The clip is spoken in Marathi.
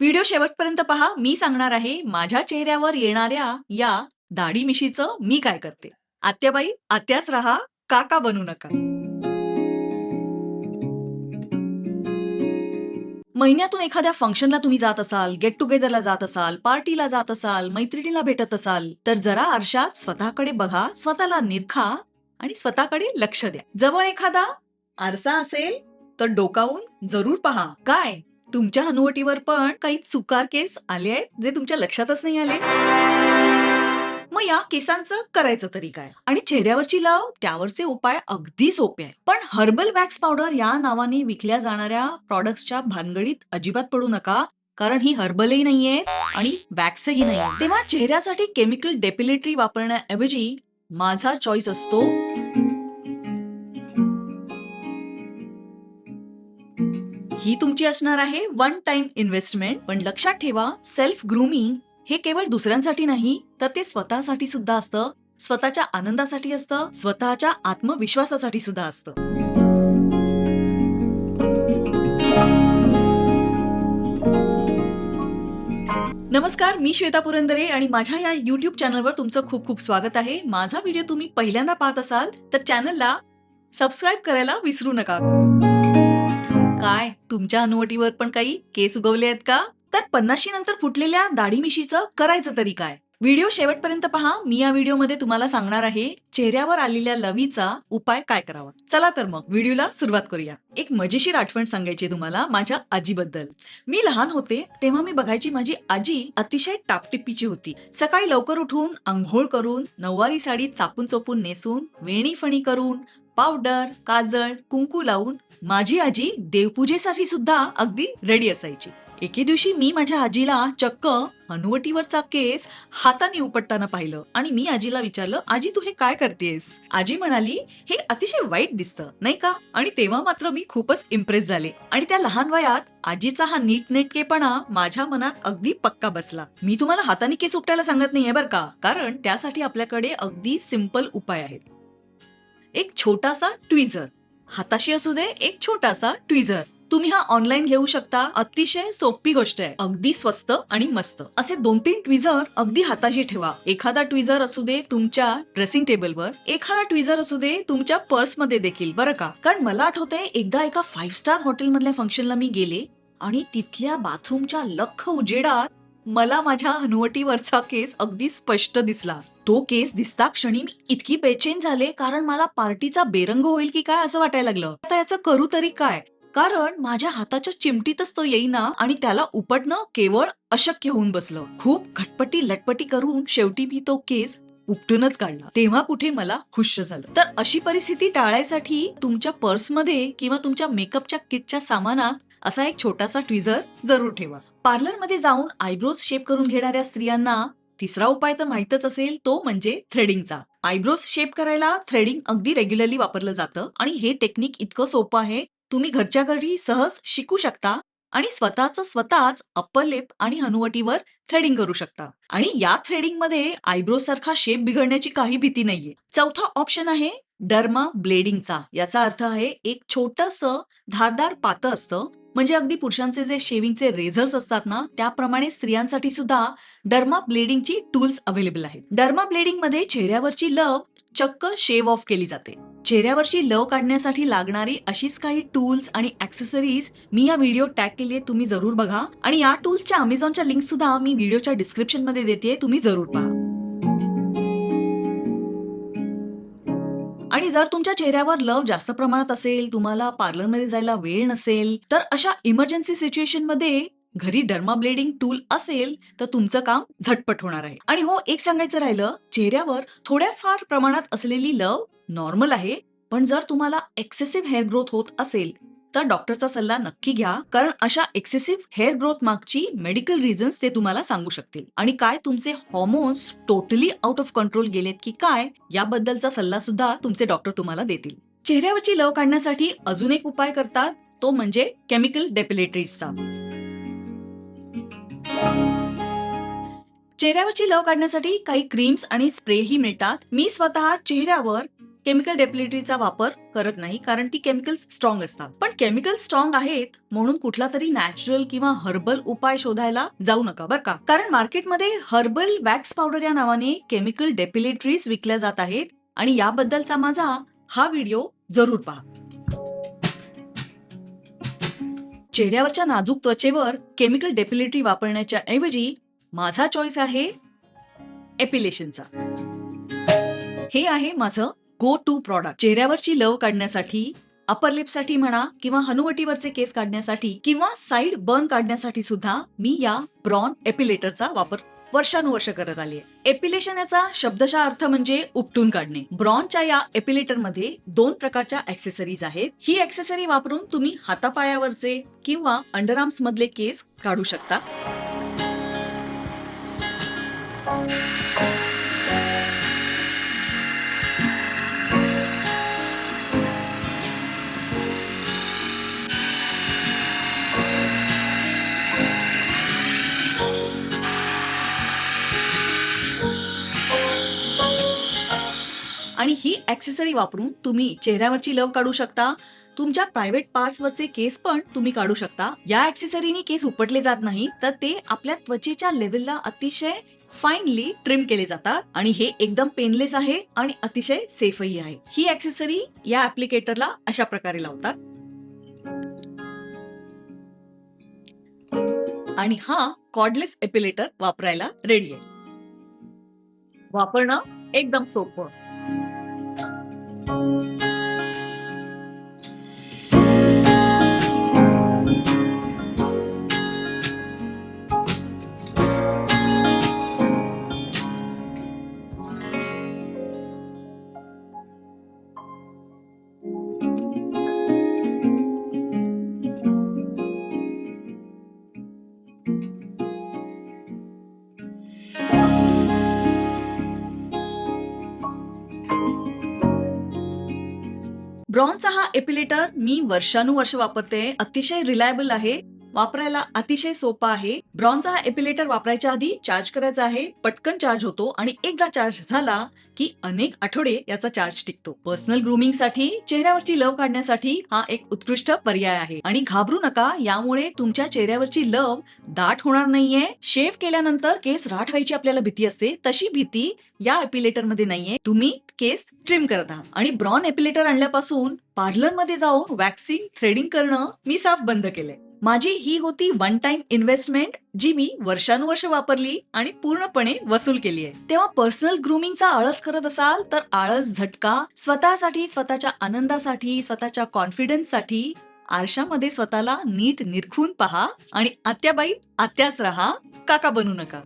व्हिडिओ शेवटपर्यंत पहा. मी सांगणार आहे माझ्या चेहऱ्यावर येणाऱ्या या दाढी मिशीचं मी काय करते. आत्याबाई आत्याच राहा, काका बनू नका. महिन्यातून एखाद्या फंक्शनला तुम्ही जात असाल, गेट टुगेदरला जात असाल, पार्टीला जात असाल, मैत्रिणीला भेटत असाल, तर जरा आरशात स्वतःकडे बघा, स्वतःला निरखा आणि स्वतःकडे लक्ष द्या. जवळ एखादा आरसा असेल तर डोकावून जरूर पहा. काय तुमच्या हनुवटीवर पण काही चुकार केस आले आहेत जे तुमच्या लक्षातच नाही आले? मग या केसांचं करायचं तरी काय? आणि चेहऱ्यावरची लाव त्यावरचे उपाय अगदी सोपे आहेत. पण हर्बल वॅक्स पावडर या नावाने विकल्या जाणाऱ्या प्रॉडक्ट्सच्या भानगडीत अजिबात पडू नका. कारण ही हर्बलही नाहीये आणि वॅक्सही नाहीये. तेव्हा चेहऱ्यासाठी केमिकल डेपिलेटरी वापरण्याऐवजी माझा चॉईस असतो ही तुमची असणार आहे वन टाइम इन्व्हेस्टमेंट. पण लक्षात ठेवा, सेल्फ ग्रूमिंग हे केवळ दुसऱ्यांसाठी नाही, तर ते स्वतःसाठी सुद्धा असतं, स्वतःच्या आनंदासाठी असतं, स्वतःच्या आत्मविश्वासासाठी सुद्धा असतं. नमस्कार, मी श्वेता पुरंदरे आणि माझ्या या YouTube चॅनलवर तुमचं खूप खूप स्वागत आहे. माझा व्हिडिओ तुम्ही पहिल्यांदा पाहत असाल तर चॅनलला सबस्क्राईब करायला विसरू नका. काय तुमच्या हनुवटीवर पण काही केस उगवले आहेत का? तर 50 नंतर फुटलेल्या दाढी मिशीचं करायचं तरी काय? व्हिडिओ शेवटपर्यंत पहा. मी या व्हिडिओमध्ये तुम्हाला सांगणार आहे चेहऱ्यावर आलेल्या लवीचा उपाय काय करावा. चला तर मग व्हिडिओला सुरुवात करूया. एक मजेशीर आठवण सांगायची तुम्हाला माझ्या आजीबद्दल. मी लहान होते तेव्हा मी बघायची माझी आजी अतिशय टापटिप्पीची होती. सकाळी लवकर उठून अंघोळ करून नऊवारी साडी चापून चोपून नेसून वेणी फणी करून पावडर, काजळ, कुंकू लावून माझी आजी देवपूजेसाठी सुद्धा अगदी रेडी असायची. एके दिवशी मी माझ्या आजीला चक्क हनुवटीवरचा केस हाताने उपटताना पाहिलं आणि मी आजीला विचारलं, आजी तू हे काय करतेस? आजी म्हणाली, हे अतिशय वाईट दिसतं नाही का? आणि तेव्हा मात्र मी खूपच इम्प्रेस झाले आणि त्या लहान वयात आजीचा हा नीटनेटकेपणा माझ्या मनात अगदी पक्का बसला. मी तुम्हाला हाताने केस उपटायला सांगत नाहीये बरं का, कारण त्यासाठी आपल्याकडे अगदी सिंपल उपाय आहेत. एक छोटासा ट्विझर, हाताशी असू दे एक छोटासा ट्विझर. तुम्ही हा ऑनलाईन घेऊ शकता. अतिशय सोपी गोष्ट आहे, अगदी स्वस्त आणि मस्त. असे 2-3 ट्विझर अगदी हाताशी ठेवा. एखादा ट्विझर असू दे तुमच्या ड्रेसिंग टेबलवर, एखादा ट्विझर असू दे तुमच्या पर्समध्ये देखील, बरं का. कारण मला आठवतंय एकदा एका 5 स्टार हॉटेलमधल्या फंक्शनला मी गेले आणि तिथल्या बाथरूमच्या लख्ख उजेडात मला माझ्या हनुवटीवरचा केस अगदी स्पष्ट दिसला. तो केस दिसता क्षणी मी इतकी बेचैन झाले कारण मला पार्टीचा बेरंग होईल की काय असं वाटायला लागलं. आता याचं करू तरी काय? कारण माझ्या हाताच्या चिमटीतच तो येईना आणि त्याला उपटणं केवळ अशक्य होऊन बसलं. खूप खटपटी लटपटी करून शेवटी मी तो केस उपटूनच काढला. तेव्हा कुठे मला खुश झालं. तर अशी परिस्थिती टाळायसाठी तुमच्या पर्समध्ये किंवा तुमच्या मेकअपच्या किटच्या सामानात असा एक छोटासा ट्विझर जरूर ठेवा. पार्लरमध्ये जाऊन आयब्रोज शेप करून घेणाऱ्या स्त्रियांना तिसरा उपाय तर माहितच असेल, तो म्हणजे थ्रेडिंगचा. आयब्रोज शेप करायला थ्रेडिंग अगदी रेग्युलरली वापरलं जातं आणि हे टेक्निक इतकं सोपं आहे, तुम्ही घरच्या घरी सहज शिकू शकता आणि स्वतःच अप्पर लिप आणि हनुवटीवर थ्रेडिंग करू शकता. आणि या थ्रेडिंग मध्ये आयब्रोज सारखा शेप बिघडण्याची काही भीती नाहीये. चौथा ऑप्शन आहे डर्मा ब्लेडिंगचा. याचा अर्थ आहे एक छोटंसं धारदार पातं असतं, म्हणजे अगदी पुरुषांचे जे शेविंगचे रेझर्स असतात ना, त्याप्रमाणे स्त्रियांसाठी सुद्धा डर्मा ब्लेडिंगची टूल्स अवेलेबल आहेत. डर्मा ब्लेडिंग मध्ये चेहऱ्यावरची लव चक्क शेव ऑफ केली जाते. चेहऱ्यावरची लव काढण्यासाठी लागणारी अशीच काही टूल्स आणि ऍक्सेसरीज मी या व्हिडिओ टॅग केली आहे, तुम्ही जरूर बघा. आणि या टूल्सच्या अमेझॉनच्या लिंक सुद्धा मी व्हिडिओच्या डिस्क्रिप्शन मध्ये देते, तुम्ही जरूर पहा. आणि जर तुमच्या चेहऱ्यावर लव जास्त प्रमाणात असेल, तुम्हाला पार्लरमध्ये जायला वेळ नसेल, तर अशा इमर्जन्सी सिच्युएशन मध्ये घरी डर्मा ब्लेडिंग टूल असेल तर तुमचं काम झटपट होणार आहे. आणि हो, एक सांगायचं राहिलं, चेहऱ्यावर थोड्याफार प्रमाणात असलेली लव नॉर्मल आहे, पण जर तुम्हाला एक्सेसिव्ह हेअर ग्रोथ होत असेल तर डॉक्टरचा सल्ला नक्की घ्या, कारण अशा एक्सेसिव्ह हेअर ग्रोथ मागची मेडिकल रिझन्स ते तुम्हाला सांगू शकतील. आणि काय तुमचे hormones totally out of control गेलेत की काय, याबद्दलचा सल्ला सुद्धा तुमचे डॉक्टर तुम्हाला देतील. चेहऱ्यावरची लव काढण्यासाठी अजून एक उपाय करतात, तो म्हणजे केमिकल डेपिलेटरीजचा. चेहऱ्यावरची लव काढण्यासाठी काही क्रीम्स आणि स्प्रेही मिळतात. मी स्वतः चेहऱ्यावर केमिकल डेपिलिटरीचा वापर करत नाही, कारण ती केमिकल्स स्ट्रॉंग असतात. पण केमिकल स्ट्रॉंग आहेत म्हणून कुठला तरी नॅचरल किंवा हर्बल उपाय शोधायला जाऊ नका बरं का. कारण मार्केटमध्ये हर्बल वॅक्स पावडर या नावाने केमिकल डेपिलिटरीज विकल्या जात आहेत आणि याबद्दलचा माझा हा व्हिडिओ जरूर पहा. चेहऱ्यावरच्या नाजूक त्वचेवर केमिकल डेपिलिटरी वापरण्याच्या ऐवजी माझा चॉईस आहे एपिलेशनचा. हे आहे माझं गो टू प्रॉडक्ट. चेहऱ्यावरची लव काढण्यासाठी, अपर लिपसाठी म्हणा किंवा हनुवटीवरचे केस काढण्यासाठी किंवा साइड बर्न काढण्यासाठी सुद्धा मी या ब्रॉन एपिलेटरचा वापर वर्षानुवर्ष करत आली आहे. एपिलेशन याचा शब्दशः अर्थ म्हणजे उपटून काढणे. ब्रॉनच्या या एपिलेटर मध्ये 2 प्रकारच्या ऍक्सेसरीज आहेत. ही ऍक्सेसरी वापरून तुम्ही हातापायावरचे किंवा अंडरआर्म्स मधले केस काढू शकता. आणि ही ऍक्सेसरी वापरून तुम्ही चेहऱ्यावरची लव काढू शकता. तुमच्या प्रायव्हेट पार्ट्सवरचे केस पण तुम्ही काढू शकता. या ऍक्सेसरीने केस उपटले जात नाही, तर ते आपल्या त्वचेच्या लेवलला अतिशय फाईनली ट्रिम केले जातात आणि हे एकदम पेनलेस आहे आणि अतिशय सेफही आहे. ही ऍक्सेसरी या ऍप्लिकेटरला अशा प्रकारे लावतात आणि हा कॉर्डलेस एपिलेटर वापरायला रेडी आहे. वापरणं एकदम सोपं. ब्रॉनचा हा एपिलेटर मी वर्षानुवर्ष वापरते. अतिशय रिलायबल आहे, वापरायला अतिशय सोपा आहे. ब्रॉनचा हा एपिलेटर वापरायच्या आधी चार्ज करायचा आहे. पटकन चार्ज होतो आणि एकदा चार्ज झाला की अनेक आठवडे याचा चार्ज टिकतो. पर्सनल ग्रूमिंग साठी, चेहऱ्यावरची लव काढण्यासाठी हा एक उत्कृष्ट पर्याय आहे. आणि घाबरू नका, यामुळे तुमच्या चेहऱ्यावरची लव दाट होणार नाहीये. शेव केल्यानंतर केस राठ व्हायची आपल्याला भीती असते, तशी भीती या एपिलेटर मध्ये नाहीये. तुम्ही केस ट्रिम करत आहात. आणि ब्रॉन एपिलेटर आणल्यापासून पार्लर मध्ये जाऊन वॅक्सिंग, थ्रेडिंग करणं मी साफ बंद केलंय. माझी ही होती वन टाइम इन्व्हेस्टमेंट, जी मी वर्षानुवर्ष वापरली आणि पूर्णपणे वसूल केली आहे. तेव्हा पर्सनल ग्रूमिंगचा आळस करत असाल तर आळस झटका. स्वतःसाठी, स्वतःच्या आनंदासाठी, स्वतःच्या कॉन्फिडन्ससाठी आरशामध्ये स्वतःला नीट निरखून पहा आणि आत्याबाई आत्याच राहा, काका बनू नका.